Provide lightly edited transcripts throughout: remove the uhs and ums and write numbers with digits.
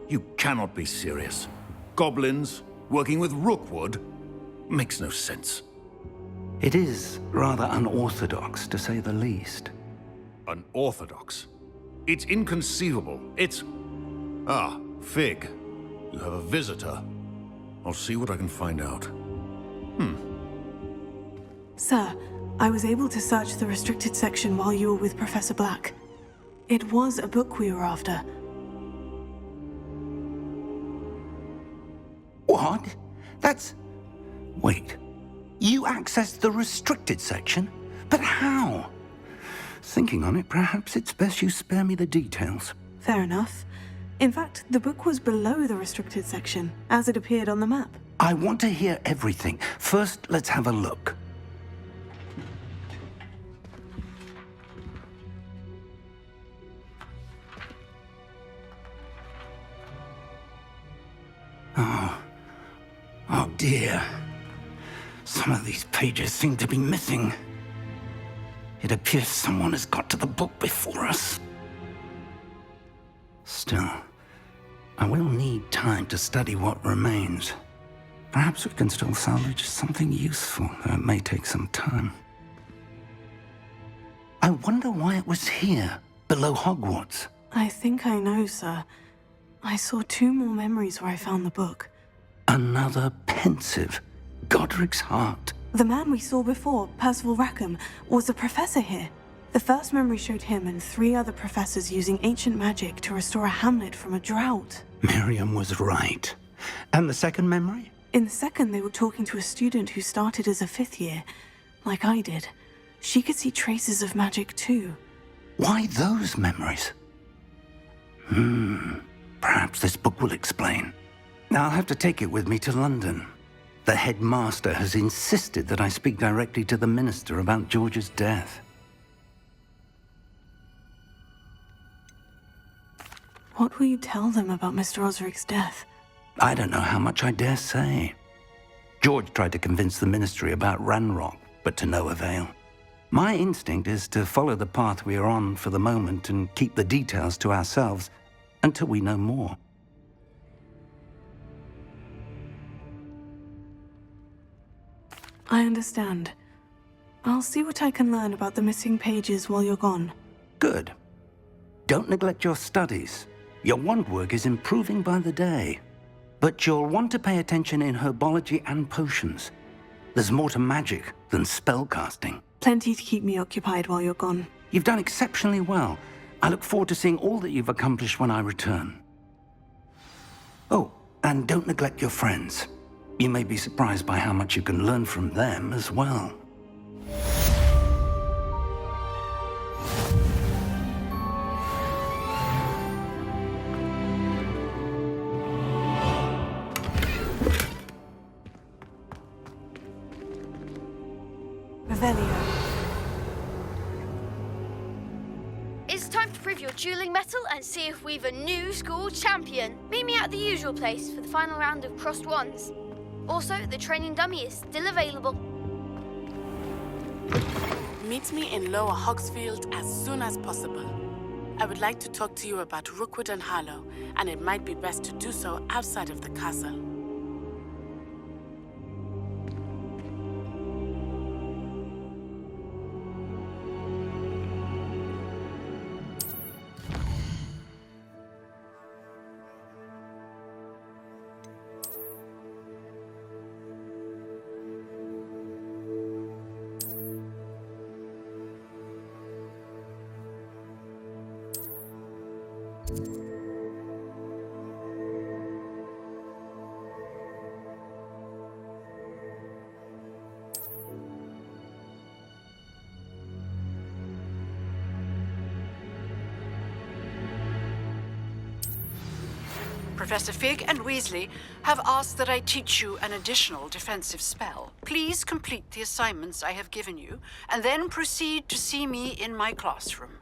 You cannot be serious. Goblins working with Rookwood? Makes no sense. It is rather unorthodox, to say the least. Unorthodox? It's inconceivable. It's... Ah, Fig. You have a visitor. I'll see what I can find out. Sir, I was able to search the restricted section while you were with Professor Black. It was a book we were after. What? That's... Wait. You accessed the restricted section? But how? Thinking on it, perhaps it's best you spare me the details. Fair enough. In fact, the book was below the restricted section, as it appeared on the map. I want to hear everything. First, let's have a look. Oh dear. Some of these pages seem to be missing. It appears someone has got to the book before us. Still, I will need time to study what remains. Perhaps we can still salvage something useful, though it may take some time. I wonder why it was here, below Hogwarts. I think I know, sir. I saw 2 more memories where I found the book. Another pensive. Godric's heart. The man we saw before, Percival Rackham, was a professor here. The first memory showed him and 3 other professors using ancient magic to restore a hamlet from a drought. Miriam was right. And the second memory? In the second, they were talking to a student who started as a 5th year, like I did. She could see traces of magic too. Why those memories? Perhaps this book will explain. I'll have to take it with me to London. The headmaster has insisted that I speak directly to the minister about George's death. What will you tell them about Mr. Osric's death? I don't know how much I dare say. George tried to convince the ministry about Ranrock, but to no avail. My instinct is to follow the path we are on for the moment and keep the details to ourselves until we know more. I understand. I'll see what I can learn about the missing pages while you're gone. Good. Don't neglect your studies. Your wand work is improving by the day. But you'll want to pay attention in herbology and potions. There's more to magic than spellcasting. Plenty to keep me occupied while you're gone. You've done exceptionally well. I look forward to seeing all that you've accomplished when I return. Oh, and don't neglect your friends. You may be surprised by how much you can learn from them as well. Revelio. It's time to prove your dueling mettle and see if we've a new school champion. Meet me at the usual place for the final round of crossed wands. Also, the training dummy is still available. Meet me in Lower Hogsfield as soon as possible. I would like to talk to you about Rookwood and Harlow, and it might be best to do so outside of the castle. Professor Fig and Weasley have asked that I teach you an additional defensive spell. Please complete the assignments I have given you, and then proceed to see me in my classroom.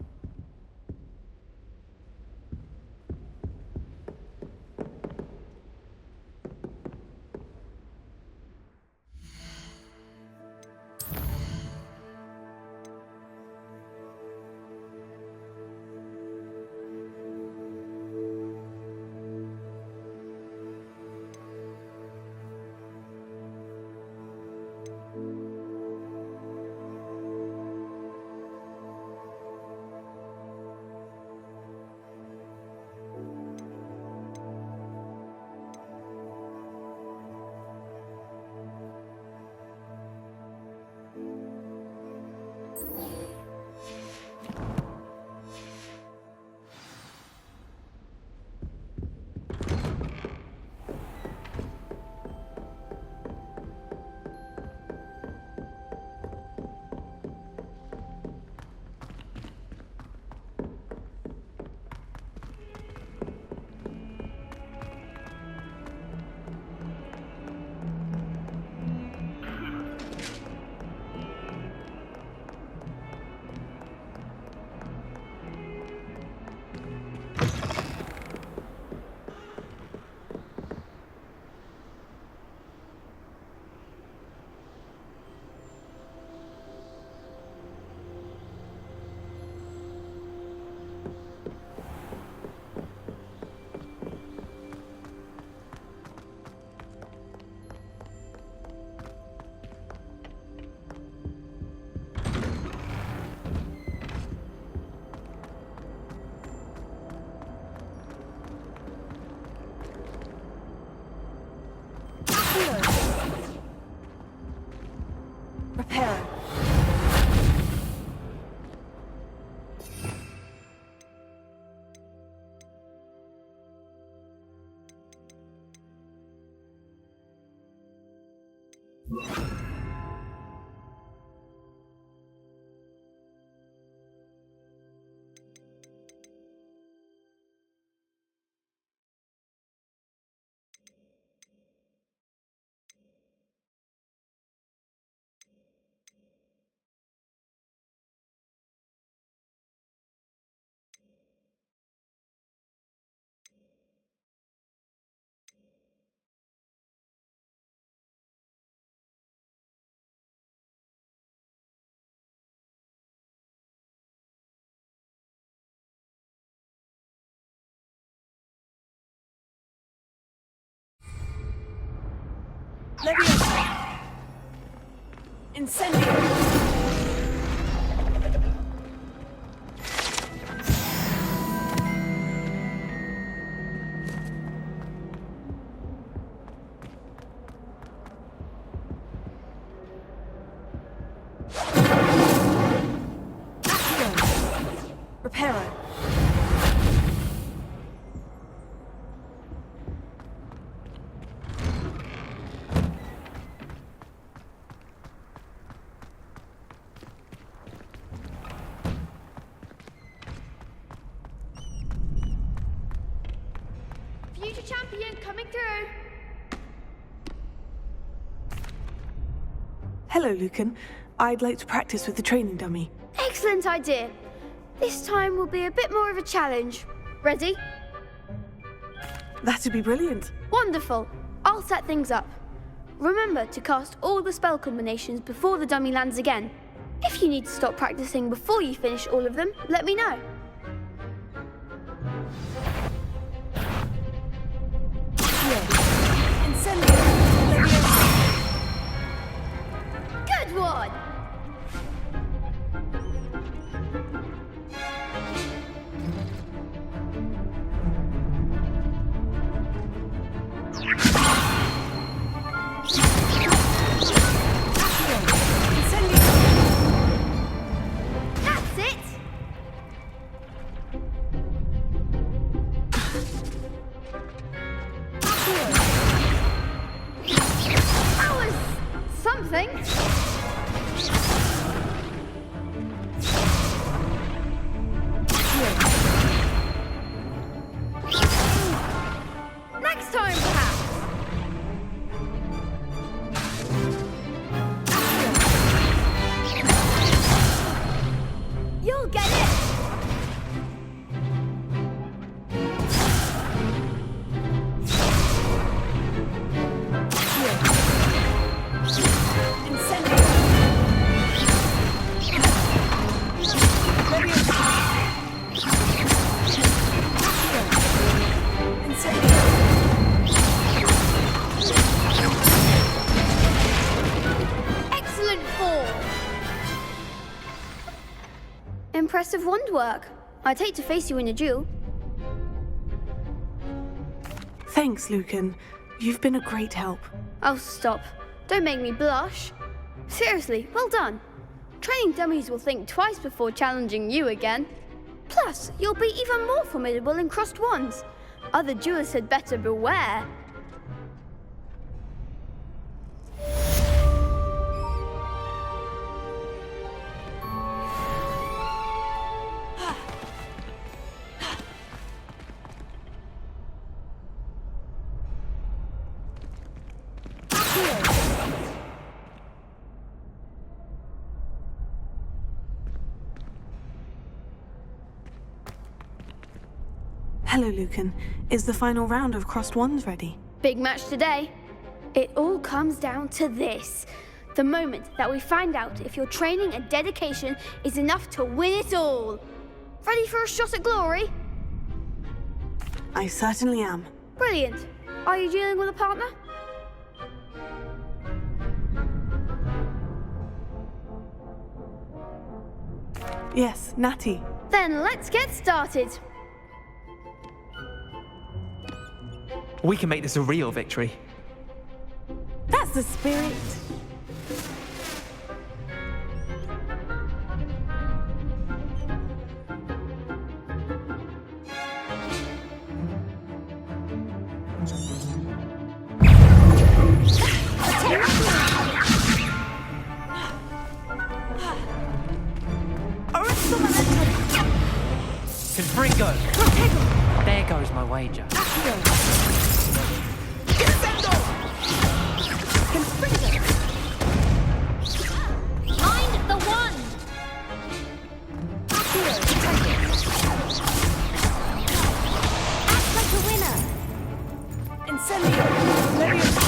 Leviosa! Incendio! Reparo. Future champion coming through. Hello, Lucan. I'd like to practice with the training dummy. Excellent idea. This time will be a bit more of a challenge. Ready? That'd be brilliant. Wonderful. I'll set things up. Remember to cast all the spell combinations before the dummy lands again. If you need to stop practicing before you finish all of them, let me know. Incendio! Leviosa! Good one! That's it! That was something. Next time, perhaps. You'll get it. Excellent form. Impressive wand work. I'd hate to face you in a duel. Thanks, Lucan. You've been a great help. Oh, stop. Don't make me blush. Seriously, well done. Training dummies will think twice before challenging you again. Plus, you'll be even more formidable in crossed wands. Other duelists had better beware. Hello, Lucan. Is the final round of crossed wands ready? Big match today. It all comes down to this. The moment that we find out if your training and dedication is enough to win it all. Ready for a shot at glory? I certainly am. Brilliant. Are you dealing with a partner? Yes, Natty. Then let's get started. We can make this a real victory. That's the spirit. Confringo! There goes my wager. Mind the wand! Act like a winner! Incendio! Leviosa!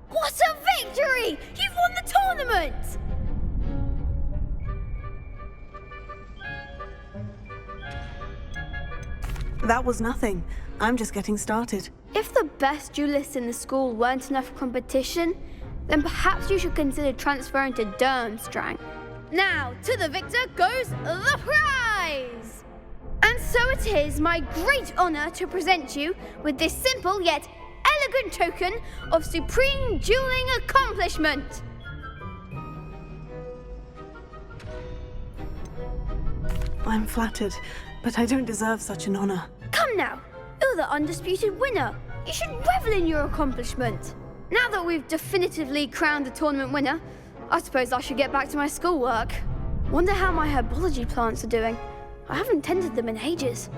What a victory! You've won the tournament! That was nothing. I'm just getting started. If the best duelists in the school weren't enough for competition, then perhaps you should consider transferring to Durmstrang. Now, to the victor goes the prize! And so it is my great honor to present you with this simple yet elegant token of supreme dueling accomplishment. I'm flattered, but I don't deserve such an honor. Come now, you're the undisputed winner. You should revel in your accomplishment. Now that we've definitively crowned the tournament winner, I suppose I should get back to my schoolwork. Wonder how my herbology plants are doing. I haven't tended them in ages.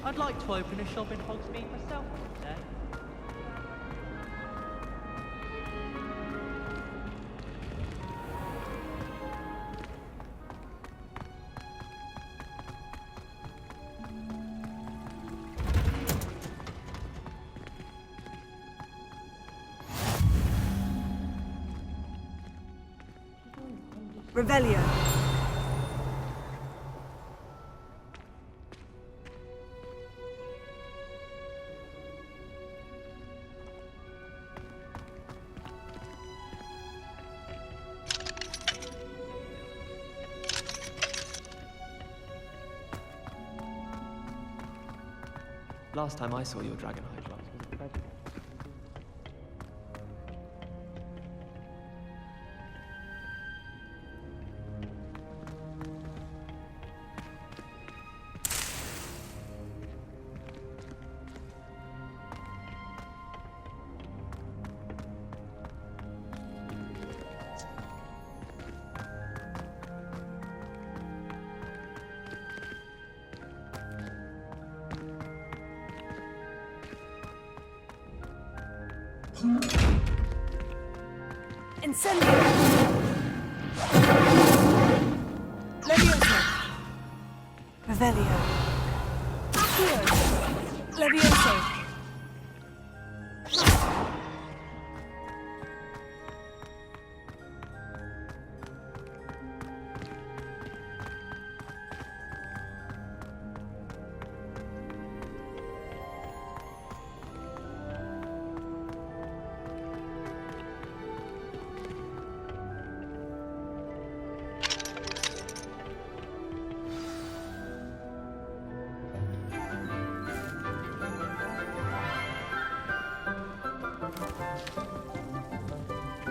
I'd like to open a shop in Hogsmeade myself today. Revelio. Last time I saw your Dragonhide class was a tragedy. Incendio. Levioso. Revelio. Accio. Levioso.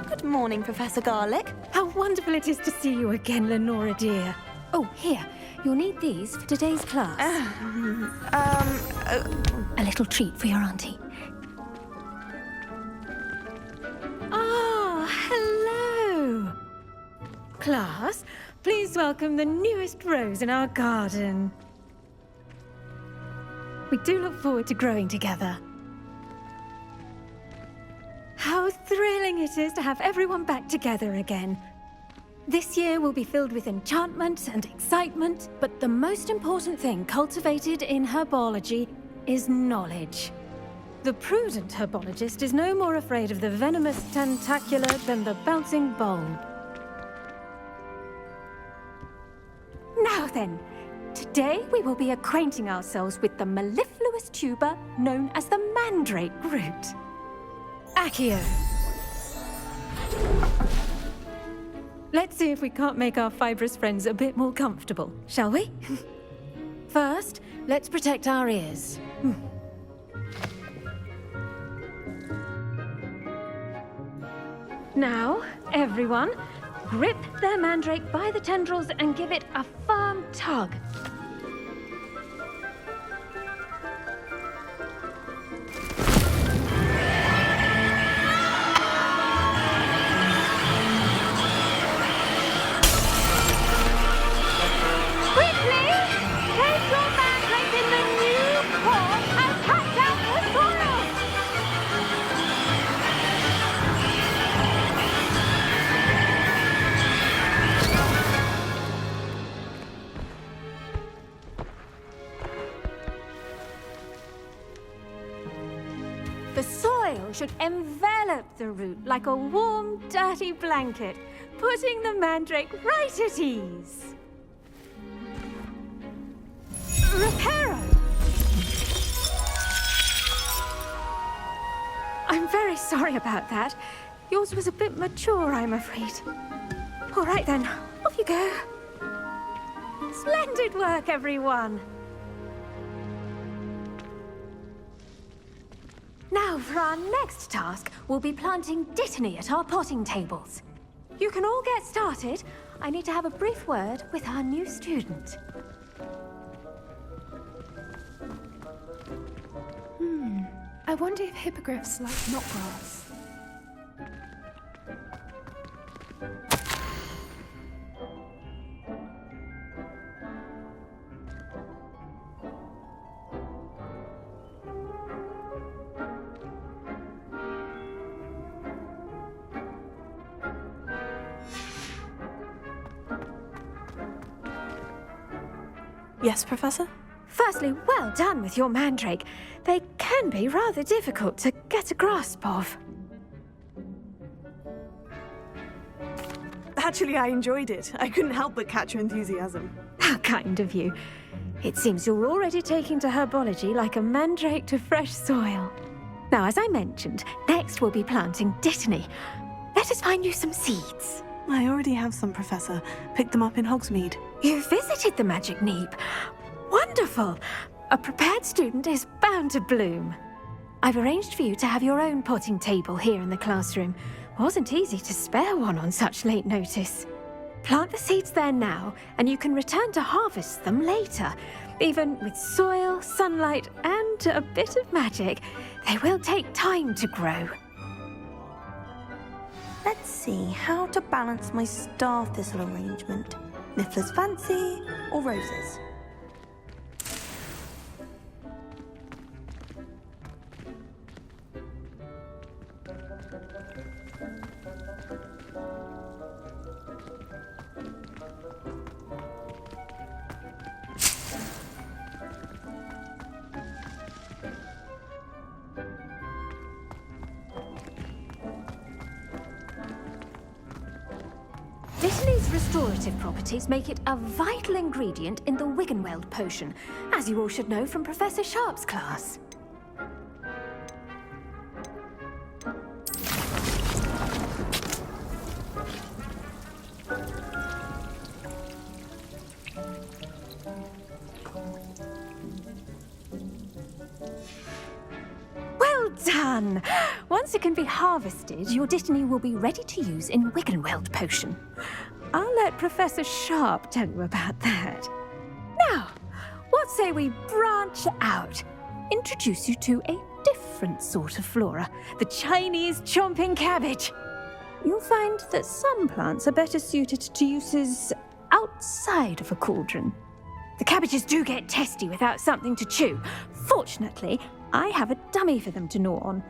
Good morning, Professor Garlick. How wonderful it is to see you again, Lenora dear. Oh, here. You'll need these for today's class. A little treat for your auntie. Ah, hello. Class, please welcome the newest rose in our garden. We do look forward to growing together. How thrilling it is to have everyone back together again. This year will be filled with enchantment and excitement, but the most important thing cultivated in herbology is knowledge. The prudent herbologist is no more afraid of the venomous tentacular than the bouncing bulb. Now then, today we will be acquainting ourselves with the mellifluous tuber known as the mandrake root. Accio. Let's see if we can't make our fibrous friends a bit more comfortable, shall we? First, let's protect our ears. Now, everyone, grip their mandrake by the tendrils and give it a firm tug. should envelop the root like a warm, dirty blanket, putting the mandrake right at ease. Reparo! I'm very sorry about that. Yours was a bit mature, I'm afraid. All right then, off you go. Splendid work, everyone. Now, for our next task, we'll be planting Dittany at our potting tables. You can all get started. I need to have a brief word with our new student. I wonder if hippogriffs like knotgrass. Yes, Professor? Firstly, well done with your mandrake. They can be rather difficult to get a grasp of. Actually, I enjoyed it. I couldn't help but catch your enthusiasm. How kind of you. It seems you're already taking to herbology like a mandrake to fresh soil. Now, as I mentioned, next we'll be planting Dittany. Let us find you some seeds. I already have some, Professor. Picked them up in Hogsmeade. You visited the Magic Neep. Wonderful! A prepared student is bound to bloom. I've arranged for you to have your own potting table here in the classroom. Wasn't easy to spare one on such late notice. Plant the seeds there now, and you can return to harvest them later. Even with soil, sunlight, and a bit of magic, they will take time to grow. Let's see how to balance my star thistle arrangement. Niffler's fancy or roses? Dittany's restorative properties make it a vital ingredient in the Wiggenweld potion, as you all should know from Professor Sharp's class. Well done! Once it can be harvested, your Dittany will be ready to use in Wiggenweld potion. I'll let Professor Sharp tell you about that. Now, what say we branch out? Introduce you to a different sort of flora, the Chinese chomping cabbage. You'll find that some plants are better suited to uses outside of a cauldron. The cabbages do get testy without something to chew. Fortunately, I have a dummy for them to gnaw on.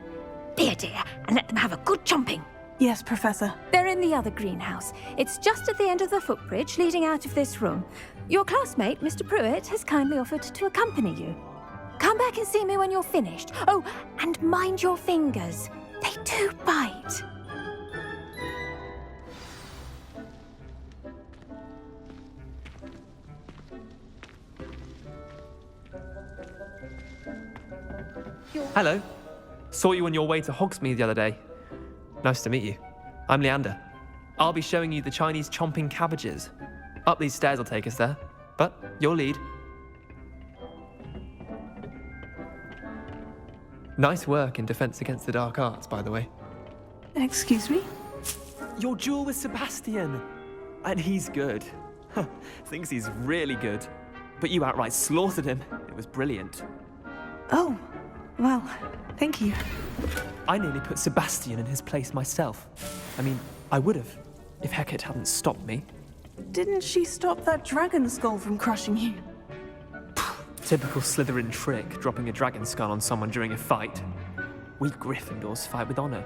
Be a dear and let them have a good chomping. Yes, Professor. They're in the other greenhouse. It's just at the end of the footbridge leading out of this room. Your classmate, Mr. Pruitt, has kindly offered to accompany you. Come back and see me when you're finished. Oh, and mind your fingers. They do bite. Hello. Saw you on your way to Hogsmeade the other day. Nice to meet you. I'm Leander. I'll be showing you the Chinese chomping cabbages. Up these stairs will take us there, but your lead. Nice work in Defense Against the Dark Arts, by the way. Excuse me? Your duel with Sebastian. And he's good. Thinks he's really good. But you outright slaughtered him. It was brilliant. Oh, well, thank you. I nearly put Sebastian in his place myself. I mean, I would have, if Hecate hadn't stopped me. Didn't she stop that dragon skull from crushing you? Typical Slytherin trick, dropping a dragon skull on someone during a fight. We Gryffindors fight with honor.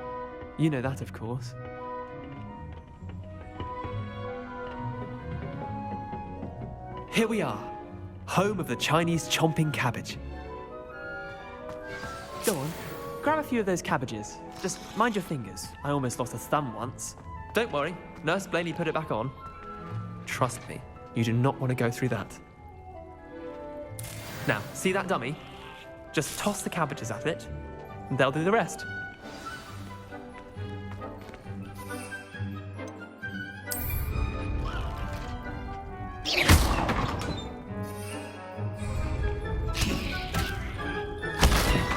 You know that, of course. Here we are, home of the Chinese chomping cabbage. Go on, grab a few of those cabbages. Just mind your fingers. I almost lost a thumb once. Don't worry, Nurse Blaney put it back on. Trust me, you do not want to go through that. Now, see that dummy? Just toss the cabbages at it, and they'll do the rest.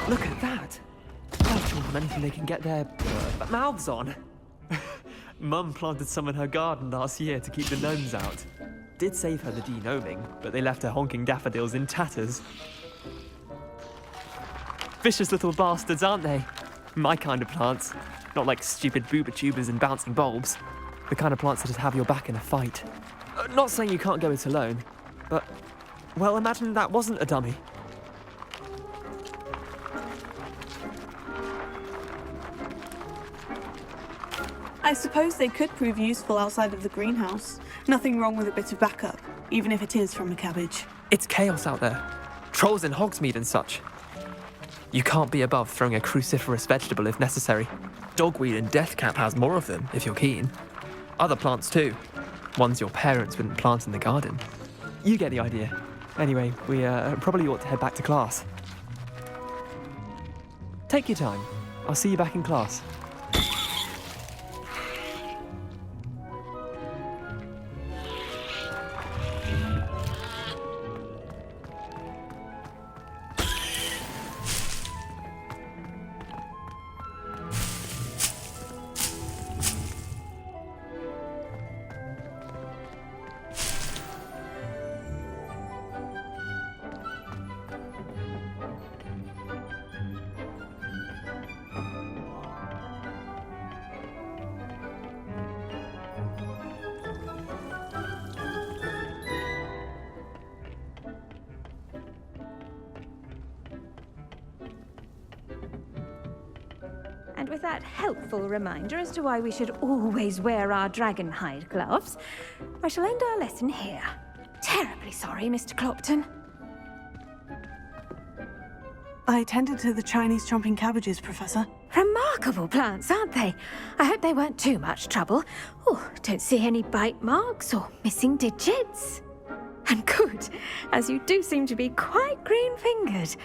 Look at that! I'll draw them anything they can get their mouths on. Mum planted some in her garden last year to keep the gnomes out. Did save her the de-gnoming, but they left her honking daffodils in tatters. Vicious little bastards, aren't they? My kind of plants. Not like stupid booba tubers and bouncing bulbs. The kind of plants that'd have your back in a fight. Not saying you can't go it alone, but, well, imagine that wasn't a dummy. I suppose they could prove useful outside of the greenhouse. Nothing wrong with a bit of backup, even if it is from a cabbage. It's chaos out there. Trolls in Hogsmeade and such. You can't be above throwing a cruciferous vegetable if necessary. Dogweed and deathcap has more of them, if you're keen. Other plants too. Ones your parents wouldn't plant in the garden. You get the idea. Anyway, we probably ought to head back to class. Take your time. I'll see you back in class. And with that helpful reminder as to why we should always wear our dragon hide gloves, I shall end our lesson here. Terribly sorry, Mr. Clopton. I tended to the Chinese chomping cabbages, Professor. Remarkable plants, aren't they? I hope they weren't too much trouble. Oh, don't see any bite marks or missing digits. And good, as you do seem to be quite green-fingered.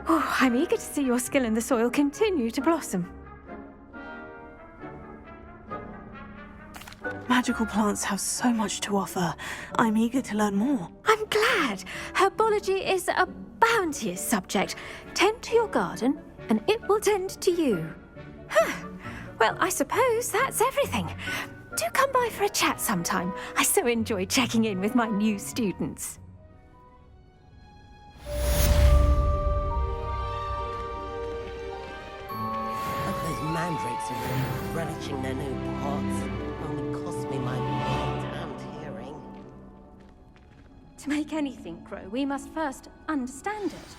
Oh, I'm eager to see your skill in the soil continue to blossom. Magical plants have so much to offer. I'm eager to learn more. I'm glad. Herbology is a bounteous subject. Tend to your garden, and it will tend to you. Well, I suppose that's everything. Do come by for a chat sometime. I so enjoy checking in with my new students. Those mandrakes are really relishing their new pots. Only cost me my damned hearing. To make anything grow, we must first understand it.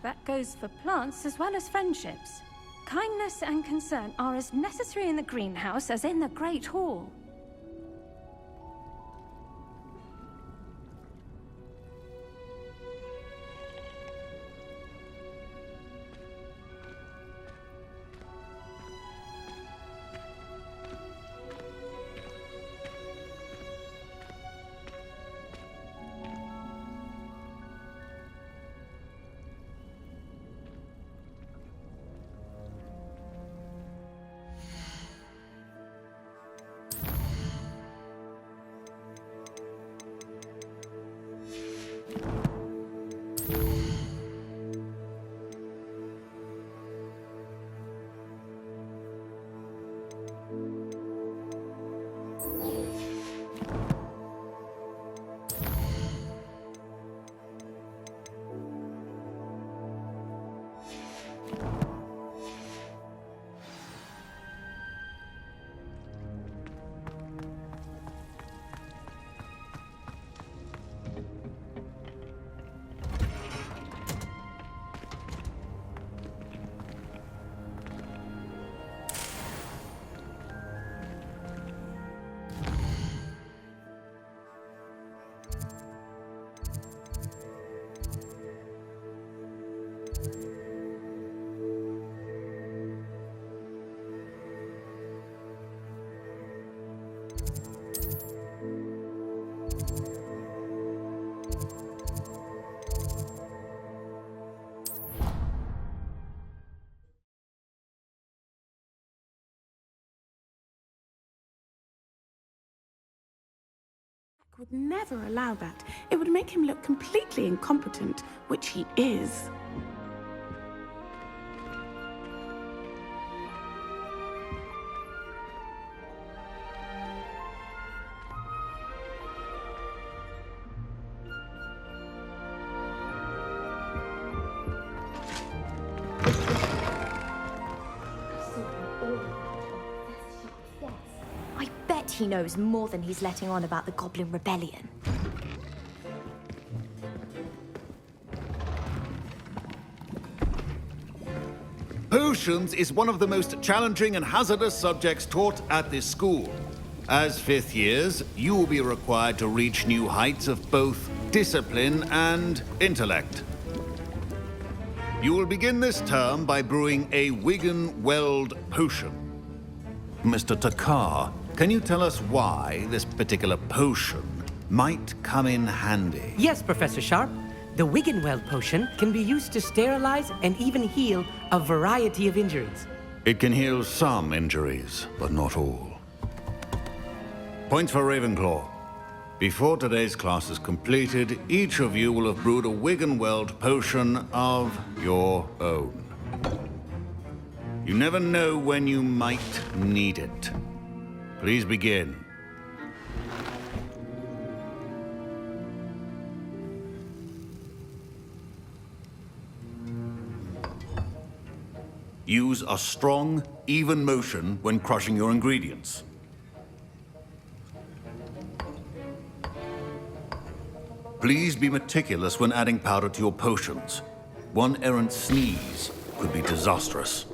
That goes for plants as well as friendships. Kindness and concern are as necessary in the greenhouse as in the Great Hall. would never allow that. It would make him look completely incompetent, which he is. I bet he knows more than he's letting on about the Goblin Rebellion. Potions is one of the most challenging and hazardous subjects taught at this school. As fifth years, you will be required to reach new heights of both discipline and intellect. You will begin this term by brewing a Wigan-Weld potion. Mr. Takar, can you tell us why this particular potion might come in handy? Yes, Professor Sharp. The Wiggenweld potion can be used to sterilize and even heal a variety of injuries. It can heal some injuries, but not all. Points for Ravenclaw. Before today's class is completed, each of you will have brewed a Wiggenweld potion of your own. You never know when you might need it. Please begin. Use a strong, even motion when crushing your ingredients. Please be meticulous when adding powder to your potions. One errant sneeze could be disastrous.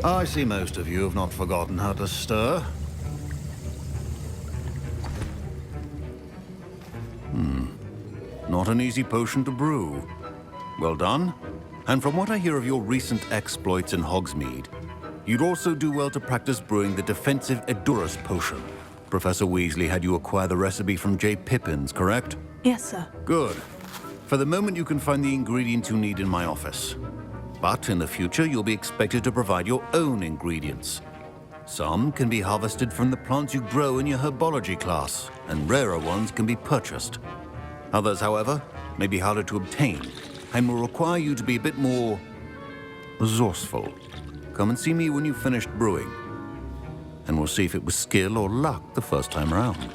I see most of you have not forgotten how to stir. Not an easy potion to brew. Well done. And from what I hear of your recent exploits in Hogsmeade, you'd also do well to practice brewing the defensive Edurus potion. Professor Weasley had you acquire the recipe from J. Pippins, correct? Yes, sir. Good. For the moment, you can find the ingredients you need in my office. But in the future, you'll be expected to provide your own ingredients. Some can be harvested from the plants you grow in your herbology class, and rarer ones can be purchased. Others, however, may be harder to obtain, and will require you to be a bit more resourceful. Come and see me when you've finished brewing, and we'll see if it was skill or luck the first time around.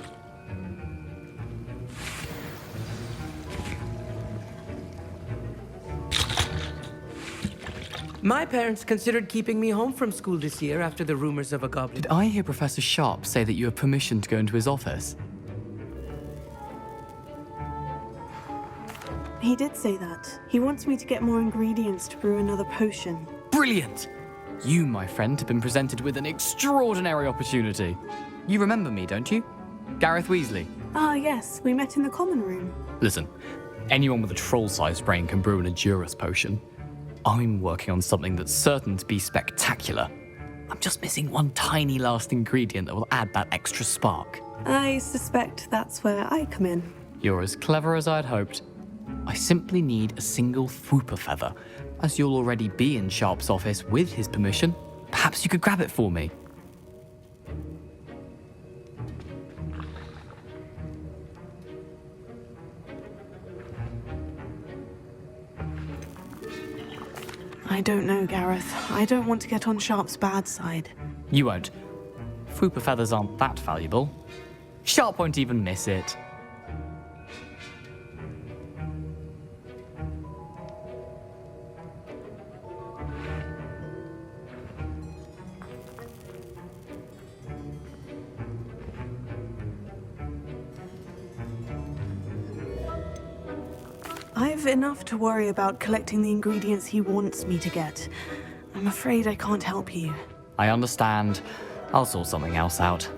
My parents considered keeping me home from school this year after the rumors of a goblin. Did I hear Professor Sharp say that you have permission to go into his office? He did say that. He wants me to get more ingredients to brew another potion. Brilliant! You, my friend, have been presented with an extraordinary opportunity. You remember me, don't you? Gareth Weasley. Ah, yes. We met in the common room. Listen, anyone with a troll-sized brain can brew an Edurus potion. I'm working on something that's certain to be spectacular. I'm just missing one tiny last ingredient that will add that extra spark. I suspect that's where I come in. You're as clever as I'd hoped. I simply need a single Fwooper feather. As you'll already be in Sharp's office with his permission, perhaps you could grab it for me. I don't know, Gareth. I don't want to get on Sharp's bad side. You won't. Fwooper feathers aren't that valuable. Sharp won't even miss it. I've enough to worry about collecting the ingredients he wants me to get. I'm afraid I can't help you. I understand. I'll sort something else out.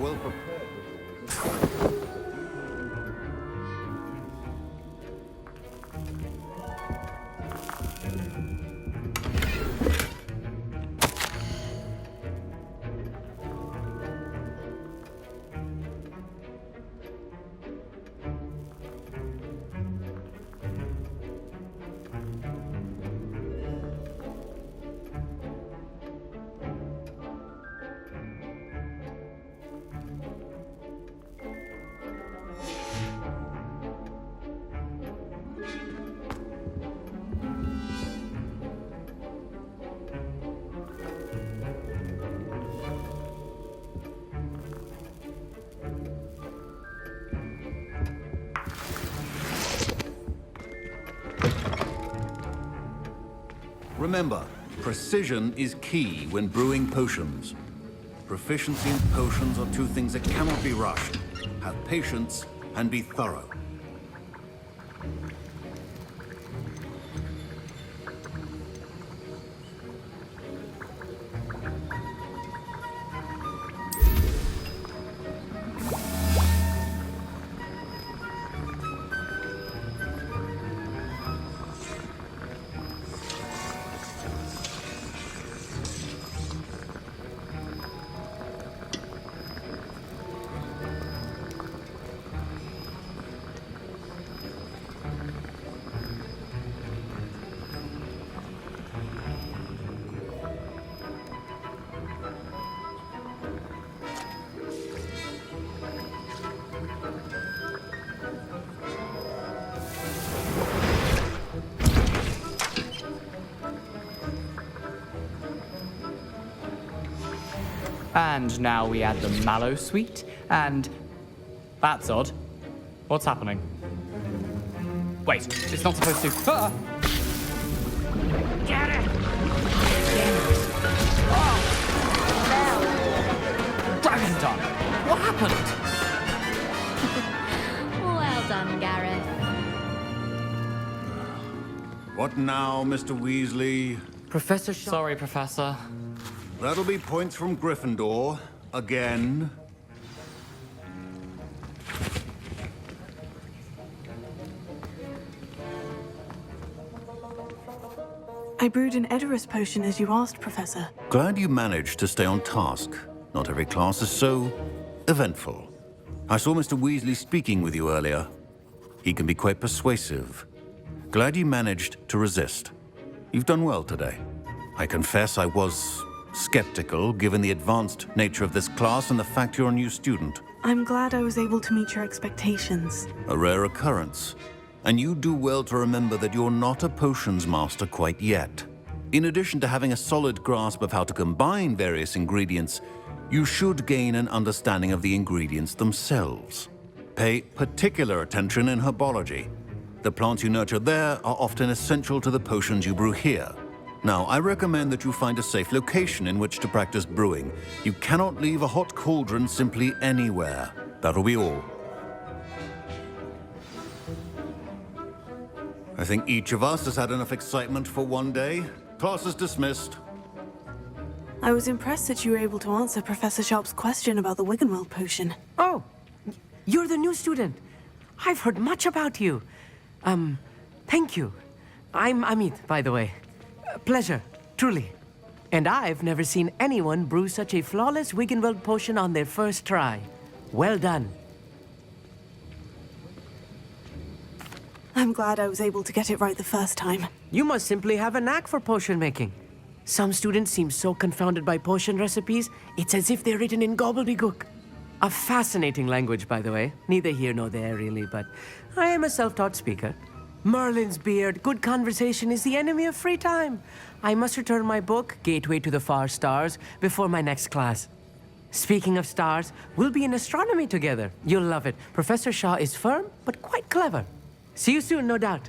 well prepared. Remember, precision is key when brewing potions. Proficiency and potions are two things that cannot be rushed. Have patience and be thorough. And now we add the mallow sweet, and... That's odd. What's happening? Wait, it's not supposed to... Ah! Get it! Dragon done! What happened? Well done, Gareth. What now, Mr. Weasley? Professor Shaw. Sorry, Professor. That'll be points from Gryffindor. Again. I brewed an Edorus potion as you asked, Professor. Glad you managed to stay on task. Not every class is so eventful. I saw Mr. Weasley speaking with you earlier. He can be quite persuasive. Glad you managed to resist. You've done well today. I confess I was skeptical, given the advanced nature of this class and the fact you're a new student. I'm glad I was able to meet your expectations. A rare occurrence. And you do well to remember that you're not a potions master quite yet. In addition to having a solid grasp of how to combine various ingredients, you should gain an understanding of the ingredients themselves. Pay particular attention in herbology. The plants you nurture there are often essential to the potions you brew here. Now, I recommend that you find a safe location in which to practice brewing. You cannot leave a hot cauldron simply anywhere. That'll be all. I think each of us has had enough excitement for one day. Class is dismissed. I was impressed that you were able to answer Professor Sharp's question about the Wiggenweld potion. Oh, you're the new student. I've heard much about you. Thank you. I'm Amit, by the way. Pleasure, truly. And I've never seen anyone brew such a flawless Wiggenweld potion on their first try. Well done. I'm glad I was able to get it right the first time. You must simply have a knack for potion making. Some students seem so confounded by potion recipes, it's as if they're written in gobbledygook. A fascinating language, by the way. Neither here nor there, really, but I am a self-taught speaker. Merlin's beard, good conversation is the enemy of free time. I must return my book, Gateway to the Far Stars, before my next class. Speaking of stars, we'll be in astronomy together. You'll love it. Professor Shaw is firm, but quite clever. See you soon, no doubt.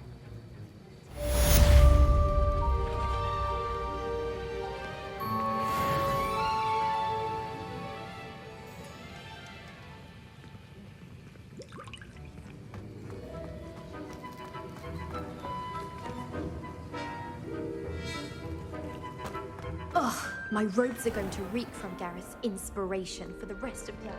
My robes are going to reek from Gareth's inspiration for the rest of the year.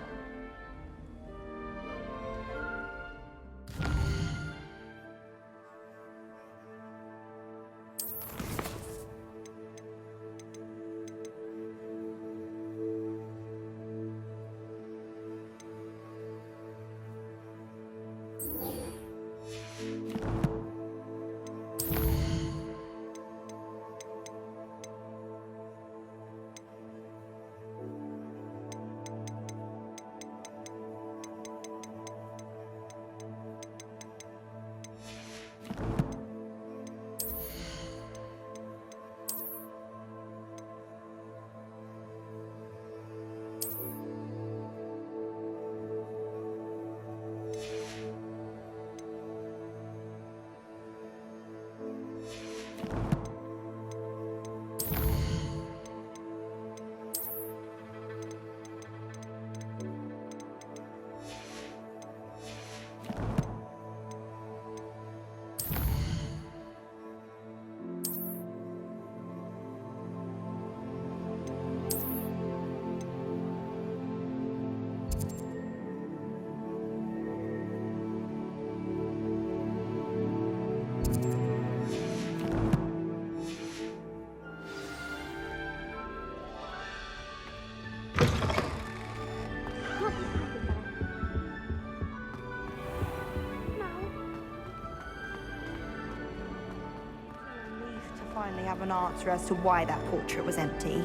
Finally have an answer as to why that portrait was empty.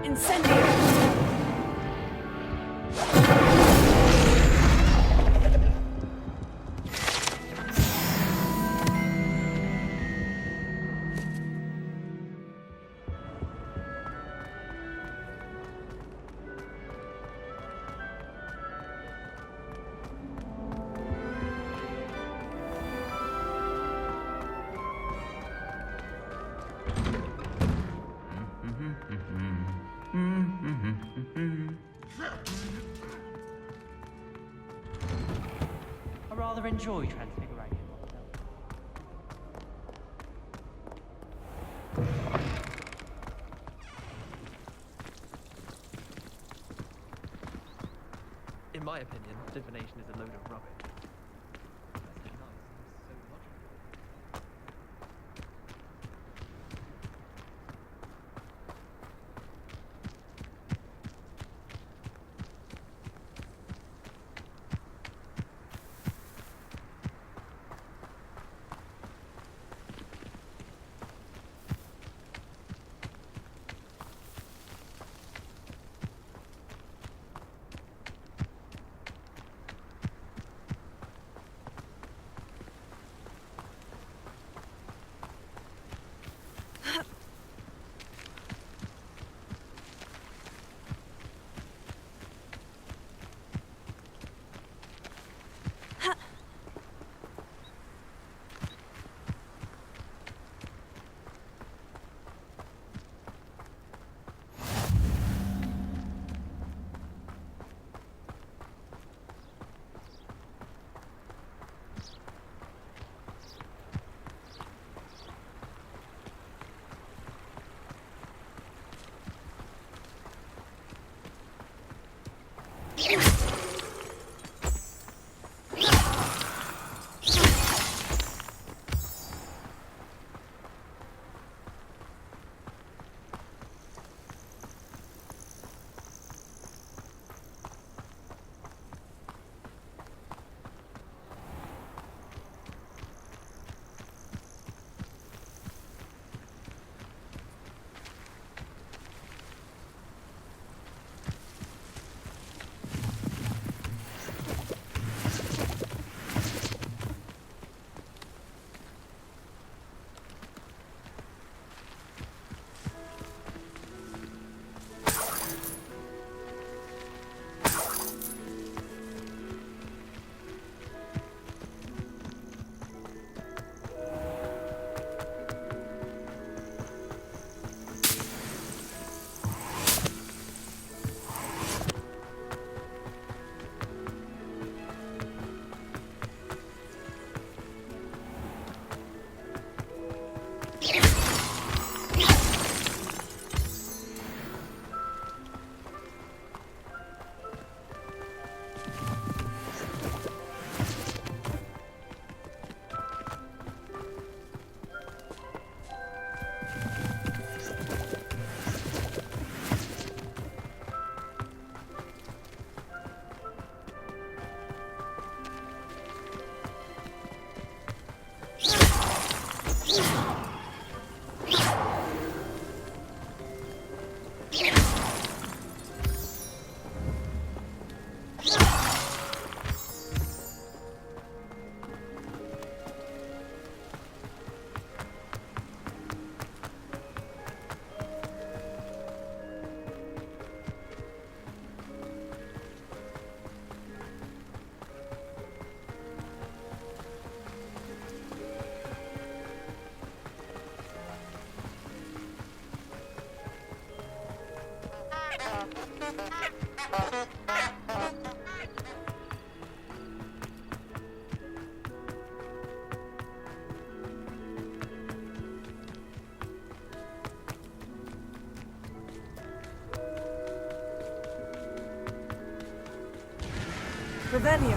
Incendio! I rather enjoy transfiguration. In my opinion, divination is a load of rubbish. Revelio.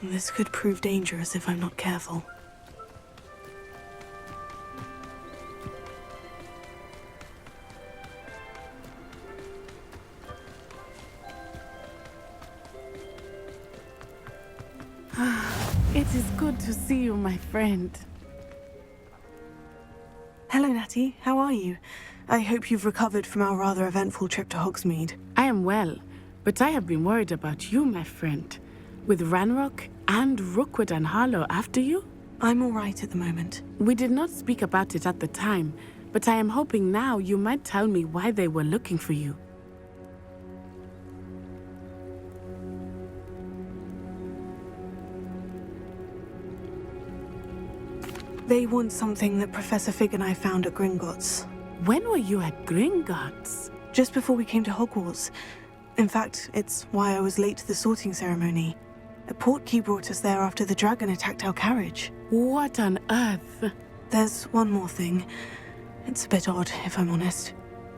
This could prove dangerous if I'm not careful. It is good to see you, my friend. Hello, Natty. How are you? I hope you've recovered from our rather eventful trip to Hogsmeade. I am well, but I have been worried about you, my friend. With Ranrock and Rookwood and Harlow after you? I'm all right at the moment. We did not speak about it at the time, but I am hoping now you might tell me why they were looking for you. They want something that Professor Fig and I found at Gringotts. When were you at Gringotts? Just before we came to Hogwarts. In fact, it's why I was late to the sorting ceremony. A portkey brought us there after the dragon attacked our carriage. What on earth? There's one more thing. It's a bit odd, if I'm honest.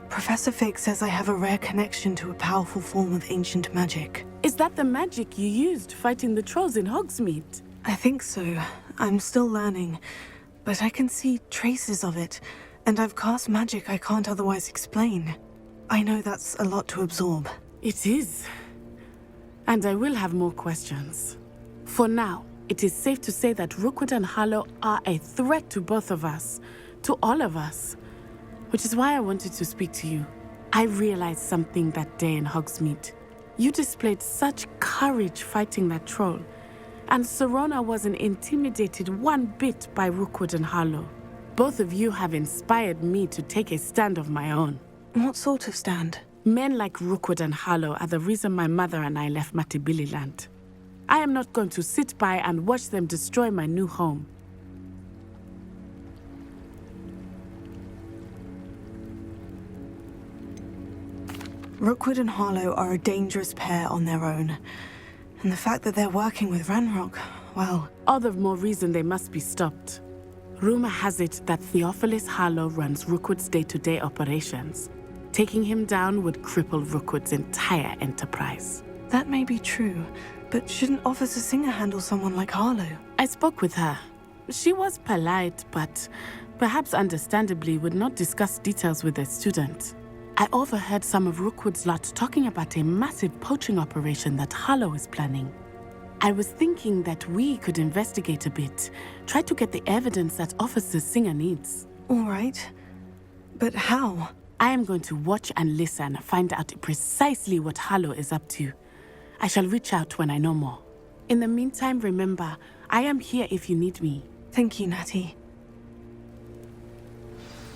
Professor Fig says I have a rare connection to a powerful form of ancient magic. Is that the magic you used fighting the trolls in Hogsmeade? I think so. I'm still learning. But I can see traces of it, and I've cast magic I can't otherwise explain. I know that's a lot to absorb. It is. And I will have more questions. For now, it is safe to say that Rookwood and Harlow are a threat to both of us, to all of us. Which is why I wanted to speak to you. I realized something that day in Hogsmeade. You displayed such courage fighting that troll. And Serona wasn't intimidated one bit by Rookwood and Harlow. Both of you have inspired me to take a stand of my own. What sort of stand? Men like Rookwood and Harlow are the reason my mother and I left Matibili Land. I am not going to sit by and watch them destroy my new home. Rookwood and Harlow are a dangerous pair on their own. And the fact that they're working with Ranrock, well... All the more reason they must be stopped. Rumor has it that Theophilus Harlow runs Rookwood's day-to-day operations. Taking him down would cripple Rookwood's entire enterprise. That may be true, but shouldn't Officer Singer handle someone like Harlow? I spoke with her. She was polite, but perhaps understandably would not discuss details with a student. I overheard some of Rookwood's lot talking about a massive poaching operation that Harlow is planning. I was thinking that we could investigate a bit, try to get the evidence that Officer Singer needs. All right. But how? I am going to watch and listen, find out precisely what Harlow is up to. I shall reach out when I know more. In the meantime, remember, I am here if you need me. Thank you, Natty.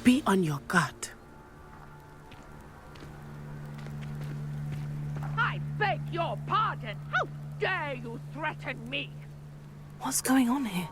Be on your guard. I beg your pardon! How dare you threaten me? What's going on here?